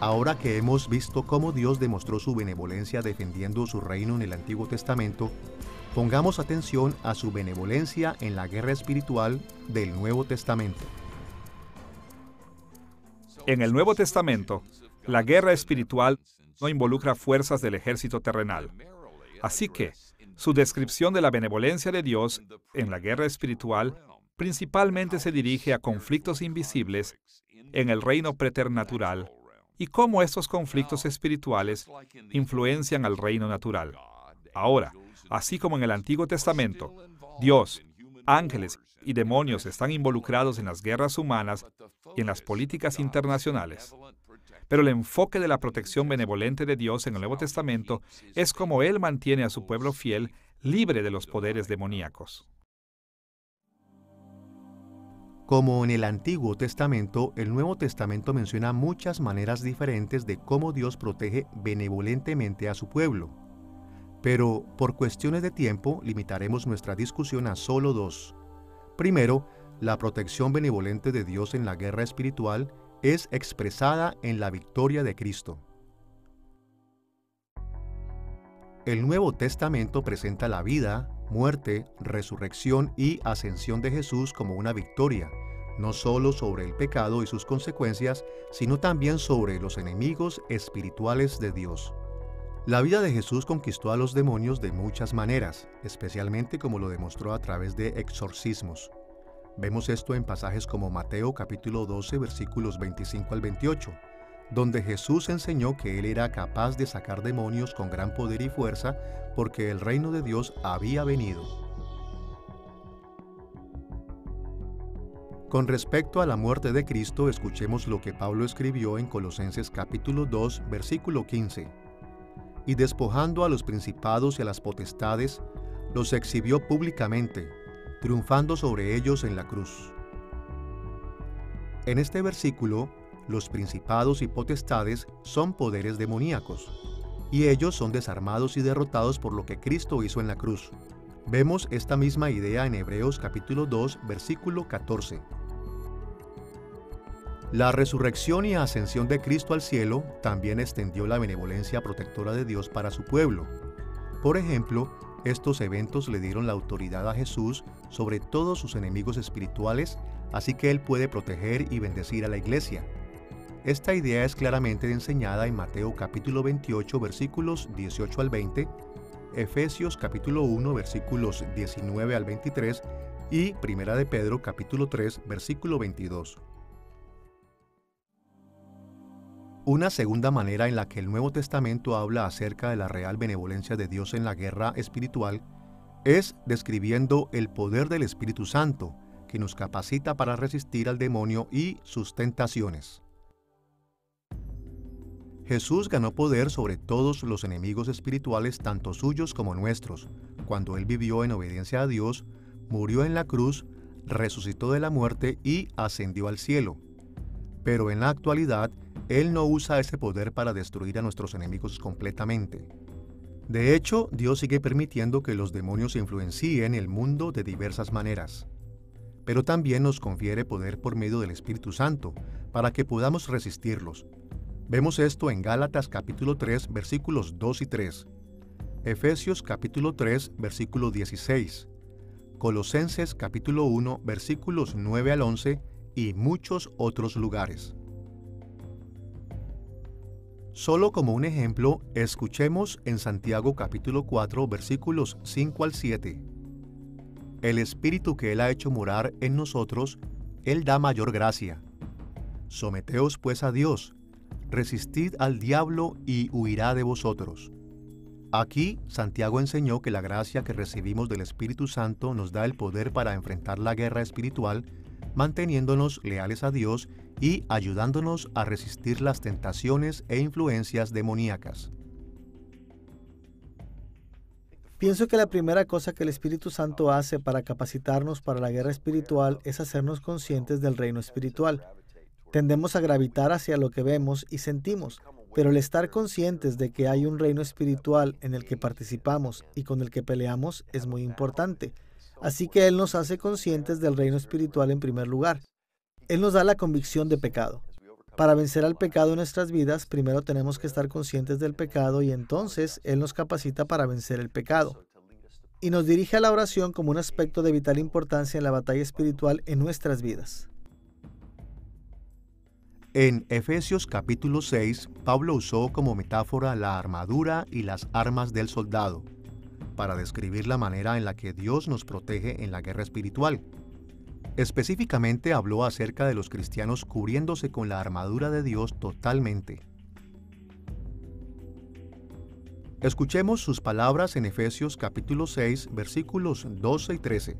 Ahora que hemos visto cómo Dios demostró su benevolencia defendiendo su reino en el Antiguo Testamento, pongamos atención a su benevolencia en la guerra espiritual del Nuevo Testamento. En el Nuevo Testamento, la guerra espiritual no involucra fuerzas del ejército terrenal. Así que, su descripción de la benevolencia de Dios en la guerra espiritual principalmente se dirige a conflictos invisibles en el reino preternatural y cómo estos conflictos espirituales influencian al reino natural. Ahora, así como en el Antiguo Testamento, Dios, ángeles y demonios están involucrados en las guerras humanas y en las políticas internacionales. Pero el enfoque de la protección benevolente de Dios en el Nuevo Testamento es cómo Él mantiene a su pueblo fiel libre de los poderes demoníacos. Como en el Antiguo Testamento, el Nuevo Testamento menciona muchas maneras diferentes de cómo Dios protege benevolentemente a su pueblo. Pero, por cuestiones de tiempo, limitaremos nuestra discusión a solo dos. Primero, la protección benevolente de Dios en la guerra espiritual es expresada en la victoria de Cristo. El Nuevo Testamento presenta la vida, muerte, resurrección y ascensión de Jesús como una victoria, no solo sobre el pecado y sus consecuencias, sino también sobre los enemigos espirituales de Dios. La vida de Jesús conquistó a los demonios de muchas maneras, especialmente como lo demostró a través de exorcismos. Vemos esto en pasajes como Mateo capítulo 12, versículos 25 al 28, donde Jesús enseñó que Él era capaz de sacar demonios con gran poder y fuerza porque el reino de Dios había venido. Con respecto a la muerte de Cristo, escuchemos lo que Pablo escribió en Colosenses capítulo 2, versículo 15. Y despojando a los principados y a las potestades, los exhibió públicamente, triunfando sobre ellos en la cruz. En este versículo, los principados y potestades son poderes demoníacos, y ellos son desarmados y derrotados por lo que Cristo hizo en la cruz. Vemos esta misma idea en Hebreos capítulo 2, versículo 14. La resurrección y ascensión de Cristo al cielo también extendió la benevolencia protectora de Dios para su pueblo. Por ejemplo, estos eventos le dieron la autoridad a Jesús sobre todos sus enemigos espirituales, así que Él puede proteger y bendecir a la iglesia. Esta idea es claramente enseñada en Mateo capítulo 28, versículos 18 al 20, Efesios capítulo 1, versículos 19 al 23 y Primera de Pedro capítulo 3, versículo 22. Una segunda manera en la que el Nuevo Testamento habla acerca de la real benevolencia de Dios en la guerra espiritual es describiendo el poder del Espíritu Santo, que nos capacita para resistir al demonio y sus tentaciones. Jesús ganó poder sobre todos los enemigos espirituales, tanto suyos como nuestros, cuando Él vivió en obediencia a Dios, murió en la cruz, resucitó de la muerte y ascendió al cielo. Pero en la actualidad, Él no usa ese poder para destruir a nuestros enemigos completamente. De hecho, Dios sigue permitiendo que los demonios influencien el mundo de diversas maneras. Pero también nos confiere poder por medio del Espíritu Santo, para que podamos resistirlos. Vemos esto en Gálatas capítulo 3, versículos 2 y 3, Efesios capítulo 3, versículo 16, Colosenses capítulo 1, versículos 9 al 11 y muchos otros lugares. Solo como un ejemplo, escuchemos en Santiago capítulo 4, versículos 5 al 7. El Espíritu que Él ha hecho morar en nosotros, Él da mayor gracia. Someteos pues a Dios, resistid al diablo y huirá de vosotros. Aquí, Santiago enseñó que la gracia que recibimos del Espíritu Santo nos da el poder para enfrentar la guerra espiritual, manteniéndonos leales a Dios y ayudándonos a resistir las tentaciones e influencias demoníacas. Pienso que la primera cosa que el Espíritu Santo hace para capacitarnos para la guerra espiritual es hacernos conscientes del reino espiritual. Tendemos a gravitar hacia lo que vemos y sentimos, pero el estar conscientes de que hay un reino espiritual en el que participamos y con el que peleamos es muy importante. Así que Él nos hace conscientes del reino espiritual en primer lugar. Él nos da la convicción de pecado. Para vencer al pecado en nuestras vidas, primero tenemos que estar conscientes del pecado y entonces Él nos capacita para vencer el pecado. Y nos dirige a la oración como un aspecto de vital importancia en la batalla espiritual en nuestras vidas. En Efesios capítulo 6, Pablo usó como metáfora la armadura y las armas del soldado, para describir la manera en la que Dios nos protege en la guerra espiritual. Específicamente habló acerca de los cristianos cubriéndose con la armadura de Dios totalmente. Escuchemos sus palabras en Efesios capítulo 6, versículos 12 y 13.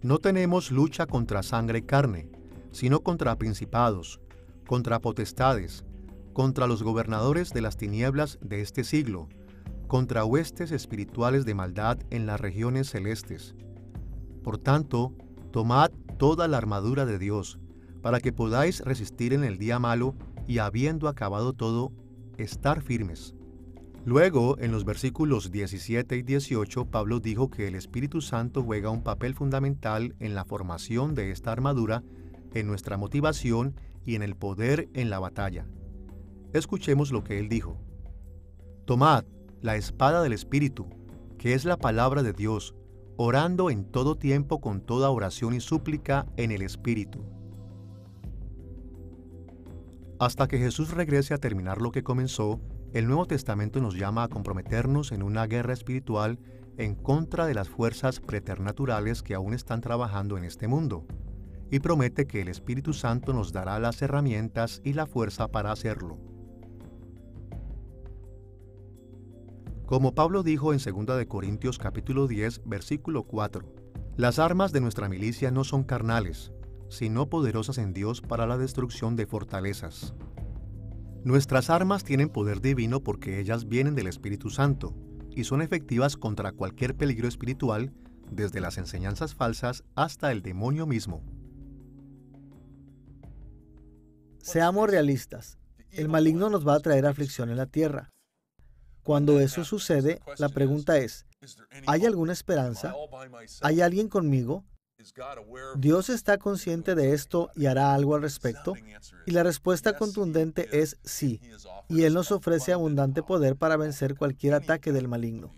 No tenemos lucha contra sangre y carne, sino contra principados, contra potestades, contra los gobernadores de las tinieblas de este siglo, contra huestes espirituales de maldad en las regiones celestes. Por tanto, tomad toda la armadura de Dios, para que podáis resistir en el día malo y habiendo acabado todo, estar firmes. Luego, en los versículos 17 y 18, Pablo dijo que el Espíritu Santo juega un papel fundamental en la formación de esta armadura, en nuestra motivación y en el poder en la batalla. Escuchemos lo que él dijo. Tomad la espada del Espíritu, que es la palabra de Dios, orando en todo tiempo con toda oración y súplica en el Espíritu. Hasta que Jesús regrese a terminar lo que comenzó, el Nuevo Testamento nos llama a comprometernos en una guerra espiritual en contra de las fuerzas preternaturales que aún están trabajando en este mundo, y promete que el Espíritu Santo nos dará las herramientas y la fuerza para hacerlo. Como Pablo dijo en 2 Corintios capítulo 10, versículo 4, las armas de nuestra milicia no son carnales, sino poderosas en Dios para la destrucción de fortalezas. Nuestras armas tienen poder divino porque ellas vienen del Espíritu Santo y son efectivas contra cualquier peligro espiritual, desde las enseñanzas falsas hasta el demonio mismo. Seamos realistas. El maligno nos va a traer aflicción en la tierra. Cuando eso sucede, la pregunta es, ¿hay alguna esperanza? ¿Hay alguien conmigo? ¿Dios está consciente de esto y hará algo al respecto? Y la respuesta contundente es sí, y Él nos ofrece abundante poder para vencer cualquier ataque del maligno.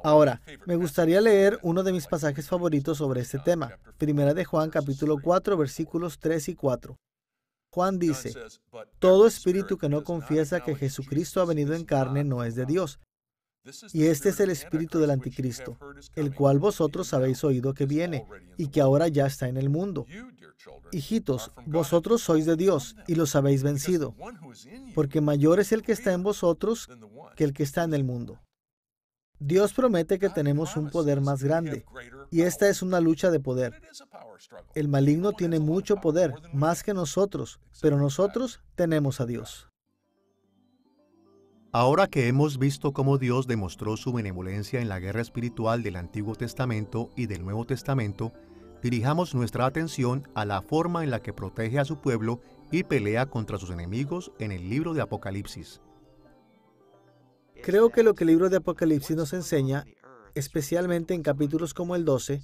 Ahora, me gustaría leer uno de mis pasajes favoritos sobre este tema, Primera de Juan capítulo 4, versículos 3 y 4. Juan dice, todo espíritu que no confiesa que Jesucristo ha venido en carne no es de Dios. Y este es el espíritu del anticristo, el cual vosotros habéis oído que viene, y que ahora ya está en el mundo. Hijitos, vosotros sois de Dios, y los habéis vencido, porque mayor es el que está en vosotros que el que está en el mundo. Dios promete que tenemos un poder más grande, y esta es una lucha de poder. El maligno tiene mucho poder, más que nosotros, pero nosotros tenemos a Dios. Ahora que hemos visto cómo Dios demostró su benevolencia en la guerra espiritual del Antiguo Testamento y del Nuevo Testamento, dirijamos nuestra atención a la forma en la que protege a su pueblo y pelea contra sus enemigos en el libro de Apocalipsis. Creo que lo que el libro de Apocalipsis nos enseña, especialmente en capítulos como el 12,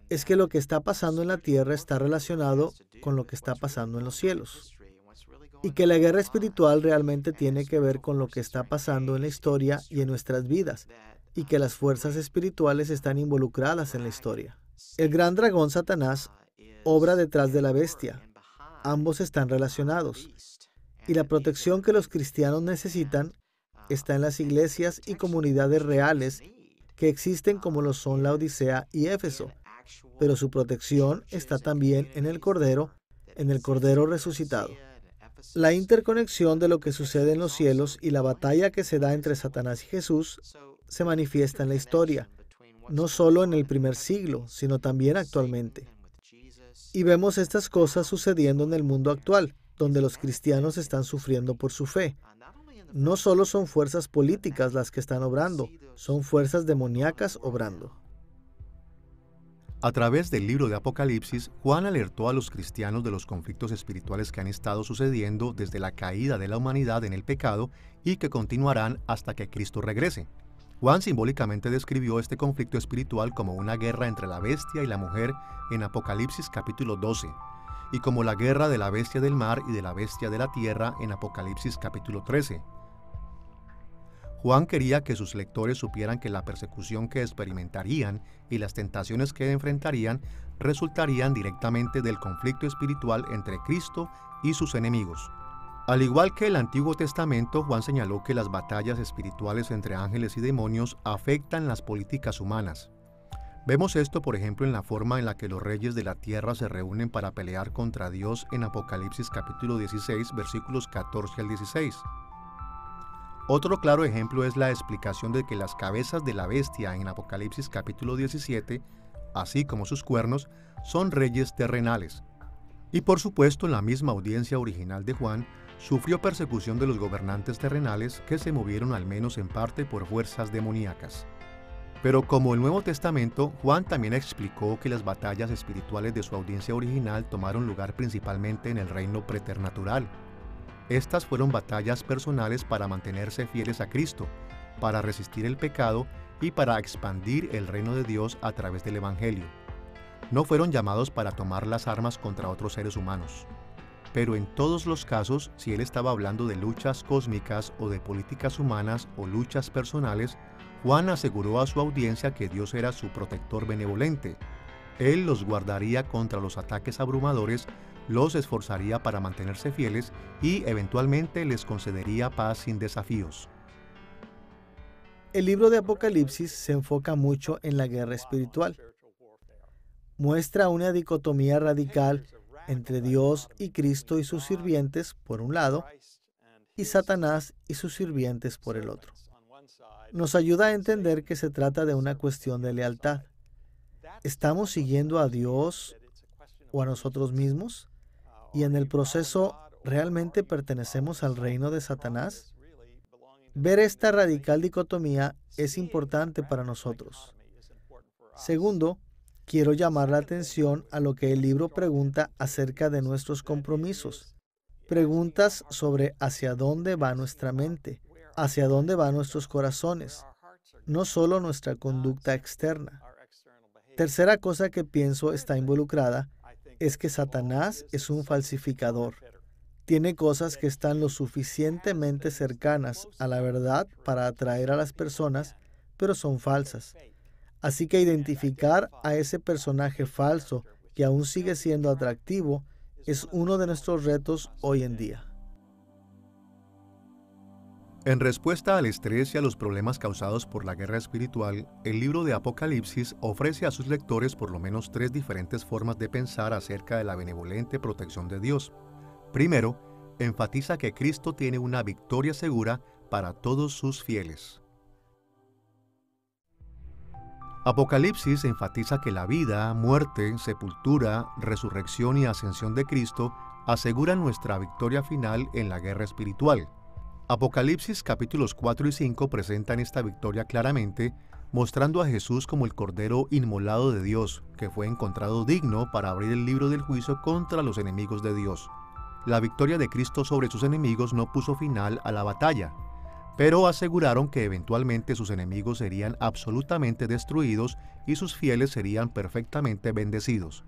es que lo que está pasando en la tierra está relacionado con lo que está pasando en los cielos. Y que la guerra espiritual realmente tiene que ver con lo que está pasando en la historia y en nuestras vidas, y que las fuerzas espirituales están involucradas en la historia. El gran dragón Satanás obra detrás de la bestia. Ambos están relacionados. Y la protección que los cristianos necesitan está en las iglesias y comunidades reales que existen como lo son la Odisea y Éfeso, pero su protección está también en el Cordero resucitado. La interconexión de lo que sucede en los cielos y la batalla que se da entre Satanás y Jesús se manifiesta en la historia, no solo en el primer siglo, sino también actualmente. Y vemos estas cosas sucediendo en el mundo actual, donde los cristianos están sufriendo por su fe. No solo son fuerzas políticas las que están obrando, son fuerzas demoníacas obrando. A través del libro de Apocalipsis, Juan alertó a los cristianos de los conflictos espirituales que han estado sucediendo desde la caída de la humanidad en el pecado y que continuarán hasta que Cristo regrese. Juan simbólicamente describió este conflicto espiritual como una guerra entre la bestia y la mujer en Apocalipsis capítulo 12, y como la guerra de la bestia del mar y de la bestia de la tierra en Apocalipsis capítulo 13. Juan quería que sus lectores supieran que la persecución que experimentarían y las tentaciones que enfrentarían resultarían directamente del conflicto espiritual entre Cristo y sus enemigos. Al igual que el Antiguo Testamento, Juan señaló que las batallas espirituales entre ángeles y demonios afectan las políticas humanas. Vemos esto, por ejemplo, en la forma en la que los reyes de la tierra se reúnen para pelear contra Dios en Apocalipsis capítulo 16, versículos 14 al 16. Otro claro ejemplo es la explicación de que las cabezas de la bestia en Apocalipsis capítulo 17, así como sus cuernos, son reyes terrenales. Y por supuesto, la misma audiencia original de Juan sufrió persecución de los gobernantes terrenales que se movieron al menos en parte por fuerzas demoníacas. Pero como el Nuevo Testamento, Juan también explicó que las batallas espirituales de su audiencia original tomaron lugar principalmente en el reino preternatural. Estas fueron batallas personales para mantenerse fieles a Cristo, para resistir el pecado y para expandir el reino de Dios a través del Evangelio. No fueron llamados para tomar las armas contra otros seres humanos. Pero en todos los casos, si él estaba hablando de luchas cósmicas o de políticas humanas o luchas personales, Juan aseguró a su audiencia que Dios era su protector benevolente. Él los guardaría contra los ataques abrumadores, los esforzaría para mantenerse fieles y eventualmente les concedería paz sin desafíos. El libro de Apocalipsis se enfoca mucho en la guerra espiritual. Muestra una dicotomía radical entre Dios y Cristo y sus sirvientes por un lado, y Satanás y sus sirvientes por el otro. Nos ayuda a entender que se trata de una cuestión de lealtad. ¿Estamos siguiendo a Dios o a nosotros mismos? Y en el proceso, ¿realmente pertenecemos al reino de Satanás? Ver esta radical dicotomía es importante para nosotros. Segundo, quiero llamar la atención a lo que el libro pregunta acerca de nuestros compromisos. Preguntas sobre hacia dónde va nuestra mente, hacia dónde van nuestros corazones, no solo nuestra conducta externa. Tercera cosa que pienso está involucrada es que Satanás es un falsificador. Tiene cosas que están lo suficientemente cercanas a la verdad para atraer a las personas, pero son falsas. Así que identificar a ese personaje falso que aún sigue siendo atractivo es uno de nuestros retos hoy en día. En respuesta al estrés y a los problemas causados por la guerra espiritual, el libro de Apocalipsis ofrece a sus lectores por lo menos 3 diferentes formas de pensar acerca de la benevolente protección de Dios. Primero, enfatiza que Cristo tiene una victoria segura para todos sus fieles. Apocalipsis enfatiza que la vida, muerte, sepultura, resurrección y ascensión de Cristo aseguran nuestra victoria final en la guerra espiritual. Apocalipsis capítulos 4 y 5 presentan esta victoria claramente, mostrando a Jesús como el Cordero inmolado de Dios, que fue encontrado digno para abrir el libro del juicio contra los enemigos de Dios. La victoria de Cristo sobre sus enemigos no puso final a la batalla, pero aseguraron que eventualmente sus enemigos serían absolutamente destruidos y sus fieles serían perfectamente bendecidos.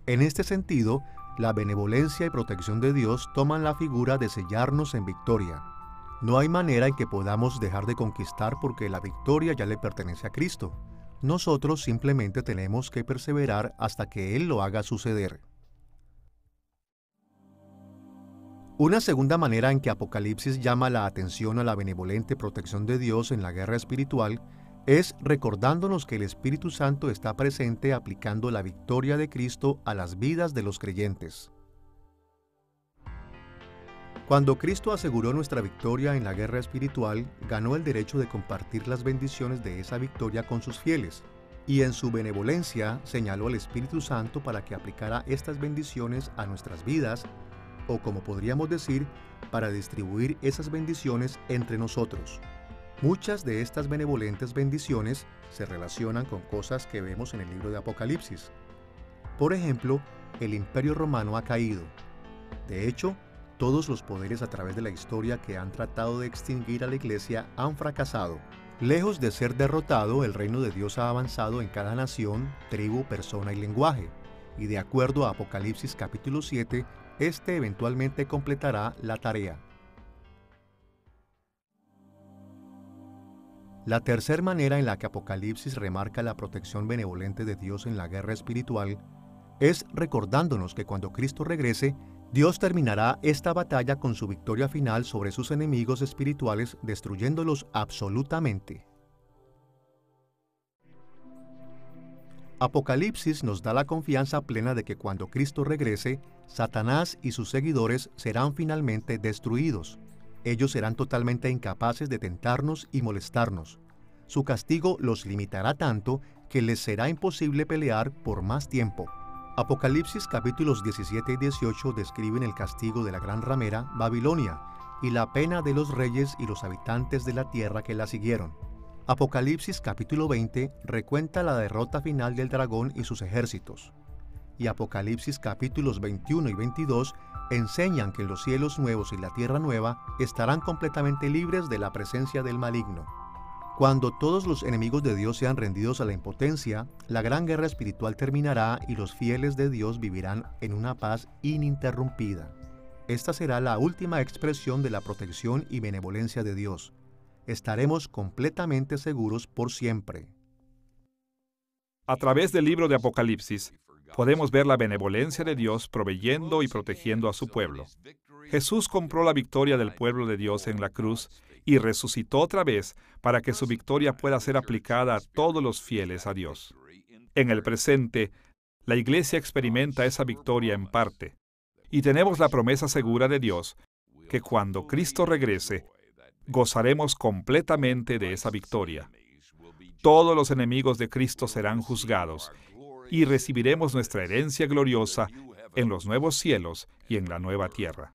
En este sentido, la benevolencia y protección de Dios toman la figura de sellarnos en victoria. No hay manera en que podamos dejar de conquistar porque la victoria ya le pertenece a Cristo. Nosotros simplemente tenemos que perseverar hasta que Él lo haga suceder. Una segunda manera en que Apocalipsis llama la atención a la benevolente protección de Dios en la guerra espiritual es recordándonos que el Espíritu Santo está presente aplicando la victoria de Cristo a las vidas de los creyentes. Cuando Cristo aseguró nuestra victoria en la guerra espiritual, ganó el derecho de compartir las bendiciones de esa victoria con sus fieles, y en su benevolencia señaló al Espíritu Santo para que aplicara estas bendiciones a nuestras vidas, o como podríamos decir, para distribuir esas bendiciones entre nosotros. Muchas de estas benevolentes bendiciones se relacionan con cosas que vemos en el libro de Apocalipsis. Por ejemplo, el Imperio Romano ha caído. De hecho, todos los poderes a través de la historia que han tratado de extinguir a la Iglesia han fracasado. Lejos de ser derrotado, el reino de Dios ha avanzado en cada nación, tribu, persona y lenguaje. y de acuerdo a Apocalipsis capítulo 7, este eventualmente completará la tarea. La tercera manera en la que Apocalipsis remarca la protección benevolente de Dios en la guerra espiritual es recordándonos que cuando Cristo regrese, Dios terminará esta batalla con su victoria final sobre sus enemigos espirituales, destruyéndolos absolutamente. Apocalipsis nos da la confianza plena de que cuando Cristo regrese, Satanás y sus seguidores serán finalmente destruidos. Ellos serán totalmente incapaces de tentarnos y molestarnos. Su castigo los limitará tanto que les será imposible pelear por más tiempo. Apocalipsis capítulos 17 y 18 describen el castigo de la gran ramera, Babilonia, y la pena de los reyes y los habitantes de la tierra que la siguieron. Apocalipsis capítulo 20 recuenta la derrota final del dragón y sus ejércitos. Y Apocalipsis capítulos 21 y 22 enseñan que los cielos nuevos y la tierra nueva estarán completamente libres de la presencia del maligno. Cuando todos los enemigos de Dios sean rendidos a la impotencia, la gran guerra espiritual terminará y los fieles de Dios vivirán en una paz ininterrumpida. Esta será la última expresión de la protección y benevolencia de Dios. Estaremos completamente seguros por siempre. A través del libro de Apocalipsis, podemos ver la benevolencia de Dios proveyendo y protegiendo a su pueblo. Jesús compró la victoria del pueblo de Dios en la cruz y resucitó otra vez para que su victoria pueda ser aplicada a todos los fieles a Dios. En el presente, la Iglesia experimenta esa victoria en parte, y tenemos la promesa segura de Dios que cuando Cristo regrese, gozaremos completamente de esa victoria. Todos los enemigos de Cristo serán juzgados y recibiremos nuestra herencia gloriosa en los nuevos cielos y en la nueva tierra.